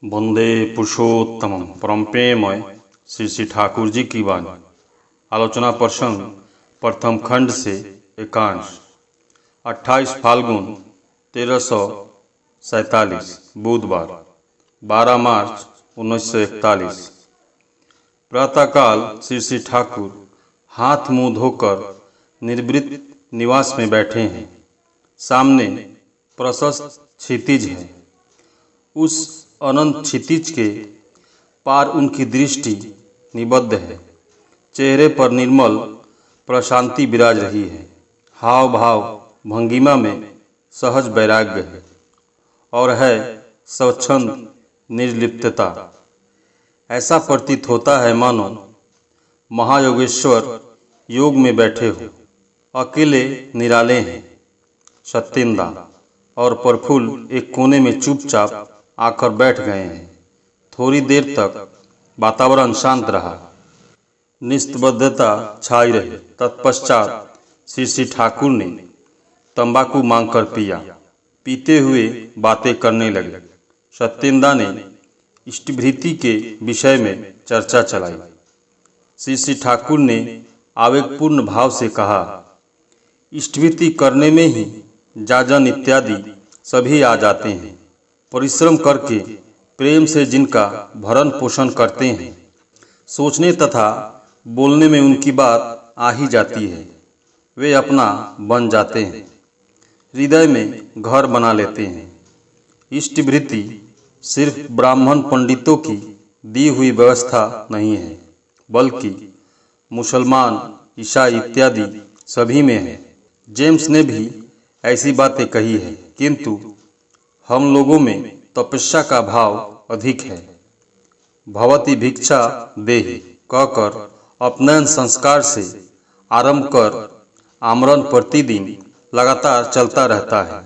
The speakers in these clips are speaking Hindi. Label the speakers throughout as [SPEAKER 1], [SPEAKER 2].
[SPEAKER 1] वंदे पुरुषोत्तमम परम प्रेममय श्री श्री ठाकुर जी की वाणी। आलोचना प्रसंग प्रथम खंड से एकांश 28 फाल्गुन 1347 बुधवार 12 मार्च 1941। प्रातःकाल श्री श्री ठाकुर हाथ मुंह धोकर निर्वृत्त निवास में बैठे हैं। सामने प्रशस्त क्षितिज है। उस अनंत क्षितिज के पार उनकी दृष्टि निबद्ध है। चेहरे पर निर्मल प्रशांति विराज रही है। हाव भाव भंगिमा में सहज वैराग्य है और है स्वच्छंद निर्लिप्तता। ऐसा प्रतीत होता है मानो महायोगेश्वर योग में बैठे हो। अकेले निराले हैं। सत्येंदा और प्रफुल्ल एक कोने में चुपचाप आकर बैठ गए हैं। थोड़ी देर तक वातावरण शांत रहा। निस्तब्धता छाई रही। तत्पश्चात श्री श्री ठाकुर ने तंबाकू मांगकर पिया। पीते हुए बातें करने लगे। सत्येंदा ने इष्टभृति के विषय में चर्चा चलाई। श्री श्री ठाकुर ने आवेगपूर्ण भाव से कहा, इष्टभृति करने में ही जाजन इत्यादि सभी आ जाते हैं। परिश्रम करके प्रेम से जिनका भरण पोषण करते हैं, सोचने तथा बोलने में उनकी बात आ ही जाती है। वे अपना बन जाते हैं, हृदय में घर बना लेते हैं। इष्टभृति सिर्फ ब्राह्मण पंडितों की दी हुई व्यवस्था नहीं है, बल्कि मुसलमान, ईसाई इत्यादि सभी में है। जेम्स ने भी ऐसी बातें कही है, किंतु हम लोगों में तपस्या का भाव अधिक है। भवती भिक्षा देहि कहकर अपनयन संस्कार से आरंभ कर आमरण प्रतिदिन लगातार चलता रहता है।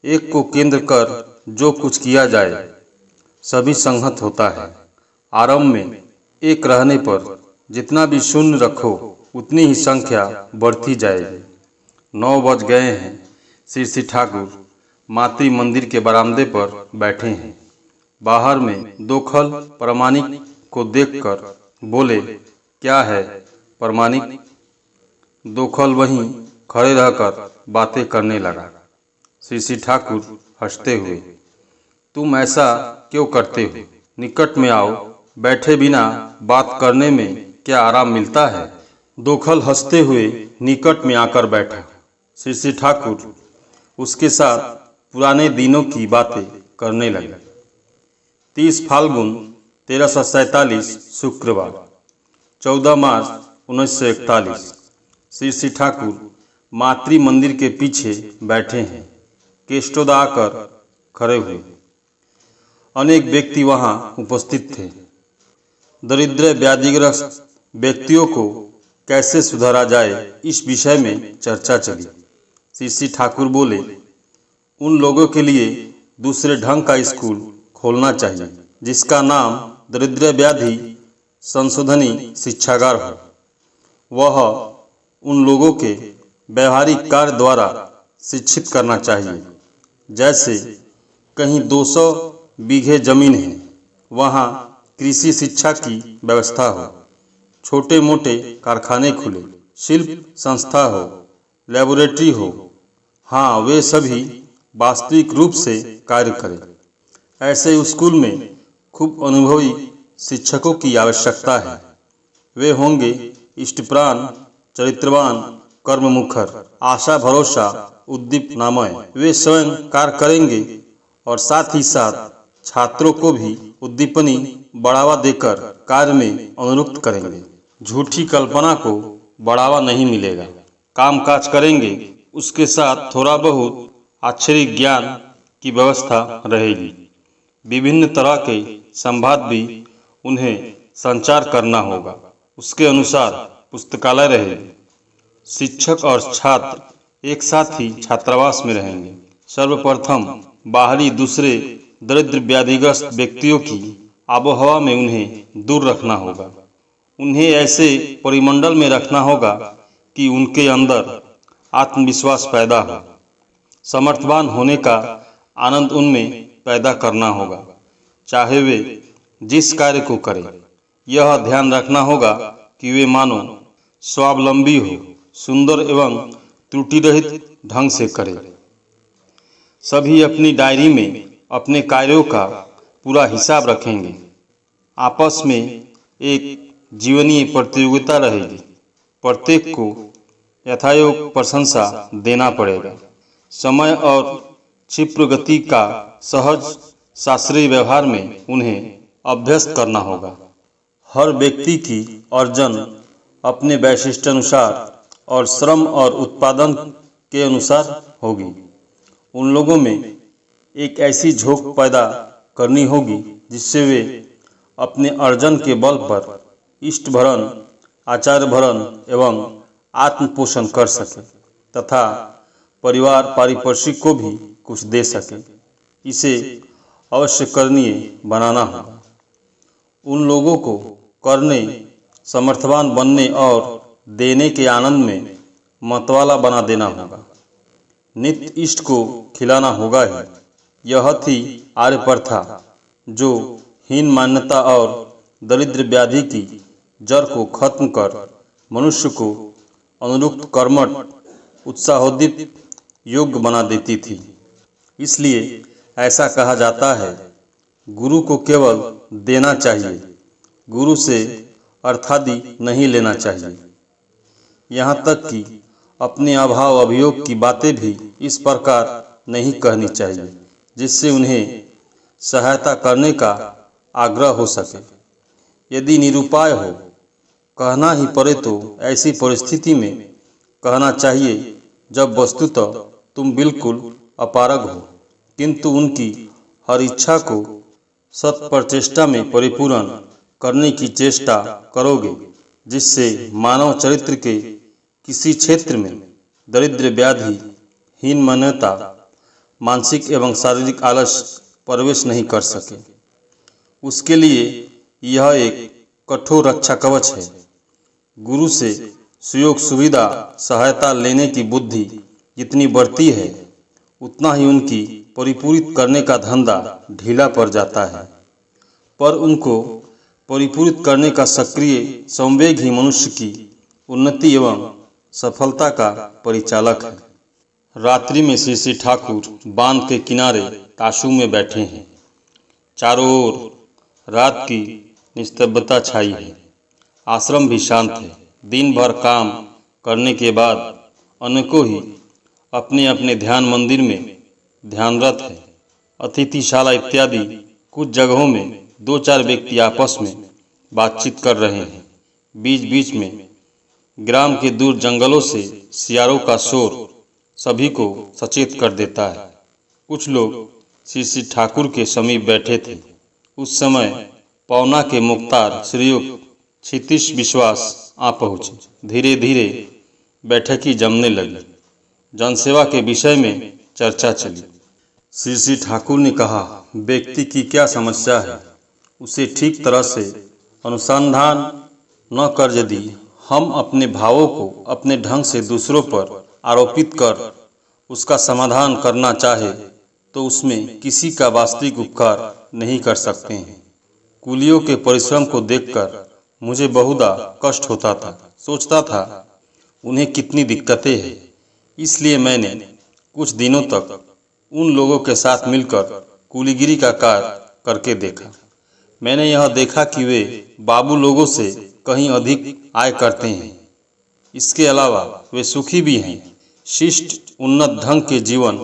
[SPEAKER 1] एक को केंद्र कर जो कुछ किया जाए सभी संहत होता है। आरंभ में एक रहने पर जितना भी शून्य रखो उतनी ही संख्या बढ़ती जाएगी। 9 बज गए हैं। श्री श्री ठाकुर मातृ मंदिर के बरामदे पर बैठे हैं। बाहर में दोखल प्रमाणिक को देखकर बोले, क्या है प्रमाणिक? दोखल वहीं खड़े रहकर बातें करने लगा। श्री श्री ठाकुर हंसते हुए, तुम ऐसा क्यों करते हो? निकट में आओ। बैठे बिना बात करने में क्या आराम मिलता है? दोखल हंसते हुए निकट में आकर बैठा। श्री श्री ठाकुर उसके साथ पुराने दिनों की बातें करने लगे। 30 फाल्गुन 1347 शुक्रवार 14 मार्च 1941। श्री श्री ठाकुर मातृ मंदिर के पीछे बैठे हैं। केष्टोदा आकर खड़े हुए। अनेक व्यक्ति वहां उपस्थित थे। दरिद्र व्याधिग्रस्त व्यक्तियों को कैसे सुधारा जाए इस विषय में चर्चा चली। श्री श्री ठाकुर बोले, उन लोगों के लिए दूसरे ढंग का स्कूल खोलना चाहिए, जिसका नाम दरिद्र व्याधि संशोधनी शिक्षागार हो। वह उन लोगों के व्यवहारिक कार्य द्वारा शिक्षित करना चाहिए। जैसे कहीं 200 बीघे जमीन है, वहाँ कृषि शिक्षा की व्यवस्था हो। छोटे मोटे कारखाने खुले, शिल्प संस्था हो, लेबोरेटरी हो। हाँ, वे सभी वास्तविक रूप से कार्य करें। ऐसे स्कूल में खूब अनुभवी शिक्षकों की आवश्यकता है। वे होंगे इष्टप्राण, चरित्रवान, कर्ममुखर, आशा भरोसा, उद्दीपनामय। वे स्वयं कार्य करेंगे और साथ ही साथ छात्रों को भी उद्दीपनी बढ़ावा देकर कार्य में अनुरक्त करेंगे। झूठी कल्पना को बढ़ावा नहीं मिलेगा। कामकाज करेंगे, उसके साथ थोड़ा बहुत आक्षरिक ज्ञान की व्यवस्था रहेगी। विभिन्न तरह के संवाद भी उन्हें संचार करना होगा। उसके अनुसार पुस्तकालय रहेगी। शिक्षक और छात्र एक साथ ही छात्रावास में रहेंगे। सर्वप्रथम बाहरी दूसरे दरिद्र व्याधिग्रस्त व्यक्तियों की आबोहवा में उन्हें दूर रखना होगा। उन्हें ऐसे परिमंडल में रखना होगा कि उनके अंदर आत्मविश्वास पैदा हो। समर्थवान होने का आनंद उनमें पैदा करना होगा। चाहे वे जिस कार्य को करें। यह ध्यान रखना होगा कि वे मानो स्वावलंबी हो, सुंदर एवं त्रुटि रहित ढंग से करें। सभी अपनी डायरी में अपने कार्यों का पूरा हिसाब रखेंगे। आपस में एक जीवनीय प्रतियोगिता रहेगी। प्रत्येक को यथायोग्य प्रशंसा देना पड़ेगा। समय और क्षिप्र गति का सहज शास्त्रीय व्यवहार में उन्हें अभ्यस्त करना होगा। हर व्यक्ति की अर्जन अपने वैशिष्ट्यानुसार और श्रम और उत्पादन के अनुसार होगी। उन लोगों में एक ऐसी झोंक पैदा करनी होगी जिससे वे अपने अर्जन के बल पर इष्ट भरण, आचार्य भरण एवं आत्म पोषण कर सके तथा परिवार पारिपार्श्विक को भी कुछ दे सके। इसे अवश्य करणीय बनाना होगा। उन लोगों को करने, समर्थवान बनने और देने के आनंद में मतवाला बना देना होगा। नित्य इष्ट को खिलाना होगा ही। यह थी आर्य प्रथा जो हीन मान्यता और दरिद्र व्याधि की जड़ को खत्म कर मनुष्य को अनुरुक्त कर्मठ, उत्साहोद्दीप, योग्य बना देती थी। इसलिए ऐसा कहा जाता है, गुरु को केवल देना चाहिए, गुरु से अर्थादि नहीं लेना चाहिए। यहाँ तक कि अपने अभाव अभियोग की बातें भी इस प्रकार नहीं कहनी चाहिए जिससे उन्हें सहायता करने का आग्रह हो सके। यदि निरुपाय हो, कहना ही पड़े तो ऐसी परिस्थिति में कहना चाहिए जब वस्तुतः तुम बिल्कुल अपारग हो, किंतु उनकी हर इच्छा को सत प्रचेष्टा में परिपूर्ण करने की चेष्टा करोगे, जिससे मानव चरित्र के किसी क्षेत्र में दरिद्र व्याधि, हीन मान्यता, मानसिक एवं शारीरिक आलस प्रवेश नहीं कर सके। उसके लिए यह एक कठोर रक्षा कवच है। गुरु से सुयोग सुविधा सहायता लेने की बुद्धि जितनी बढ़ती है, उतना ही उनकी परिपूरित करने का धंधा ढीला पड़ जाता है। पर उनको परिपूरित करने का सक्रिय संवेग ही मनुष्य की उन्नति एवं सफलता का परिचालक है। रात्रि में श्री ठाकुर बांध के किनारे ताशु में बैठे हैं। चारों ओर रात की निस्तब्धता छाई है। आश्रम भी शांत है। दिन भर काम करने के बाद अनेकों ही अपने अपने ध्यान मंदिर में ध्यानरत है। अतिथिशाला इत्यादि कुछ जगहों में दो चार व्यक्ति आपस में बातचीत कर रहे हैं। बीच बीच में ग्राम के दूर जंगलों से सियारों का शोर सभी को सचेत कर देता है। कुछ लोग श्री ठाकुर के समीप बैठे थे। उस समय पौना के मुख्तार श्रीयुक्त क्षितिश विश्वास आ पहुँचे। धीरे धीरे बैठकी जमने लगी। जनसेवा के विषय में चर्चा चली। श्री ठाकुर ने कहा, व्यक्ति की क्या समस्या है, उसे ठीक तरह से अनुसंधान न कर यदि हम अपने भावों को अपने ढंग से दूसरों पर आरोपित कर उसका समाधान करना चाहे तो उसमें किसी का वास्तविक उपकार नहीं कर सकते हैं। कुलियों के परिश्रम को देखकर मुझे बहुधा कष्ट होता था। सोचता था उन्हें कितनी दिक्कतें हैं। इसलिए मैंने कुछ दिनों तक उन लोगों के साथ मिलकर कुलीगिरी का कार्य करके देखा। मैंने यह देखा कि वे बाबू लोगों से कहीं अधिक आय करते हैं। इसके अलावा वे सुखी भी हैं। शिष्ट उन्नत ढंग के जीवन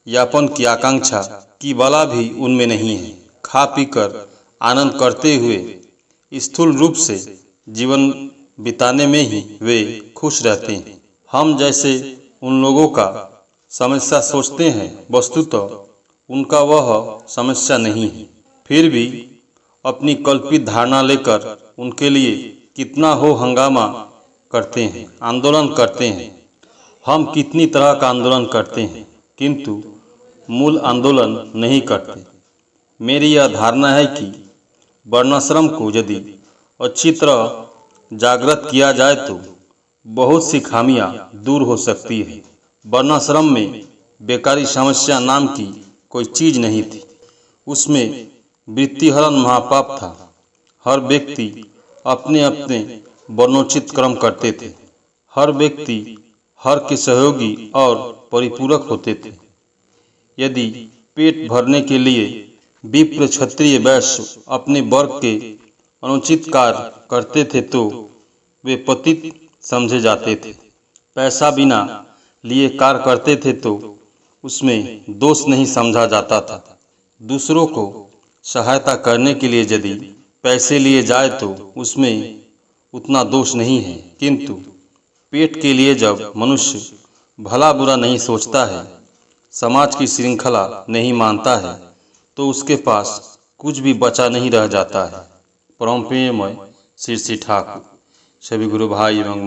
[SPEAKER 1] यापन की आकांक्षा की बला भी उनमें नहीं है। खा पीकर आनंद करते हुए स्थूल रूप से जीवन बिताने में ही वे खुश रहते हैं। हम जैसे उन लोगों का समस्या सोचते हैं, वस्तुतः उनका वह समस्या नहीं है। फिर भी अपनी कल्पित धारणा लेकर उनके लिए कितना हो हंगामा करते हैं, आंदोलन करते हैं। हम कितनी तरह का आंदोलन करते हैं, किंतु मूल आंदोलन नहीं करते। मेरी यह धारणा है कि वर्णाश्रम को यदि अच्छी तरह जागृत किया जाए तो बहुत सी खामियां दूर हो सकती है। वर्णाश्रम में बेकारी समस्या नाम की कोई चीज़ नहीं थी। उसमें वृत्तिहरण महापाप था। हर व्यक्ति अपने अपने वर्णोचित कर्म करते थे। हर व्यक्ति हर के सहयोगी और परिपूरक होते थे। यदि पेट भरने के लिए विप्र क्षत्रिय वैश्य अपने वर्ग के अनुचित कार्य करते थे तो वे पतित समझे जाते थे। पैसा बिना लिए कार्य करते थे तो उसमें दोष नहीं समझा जाता था। दूसरों को सहायता करने के लिए यदि पैसे लिए जाए तो उसमें उतना दोष नहीं है, किंतु पेट के लिए जब मनुष्य भला बुरा नहीं सोचता है, समाज की श्रृंखला नहीं मानता है, तो उसके पास कुछ भी बचा नहीं रह जाता है। परम प्रेममय श्री ठाकुर। सभी गुरु भाई एवं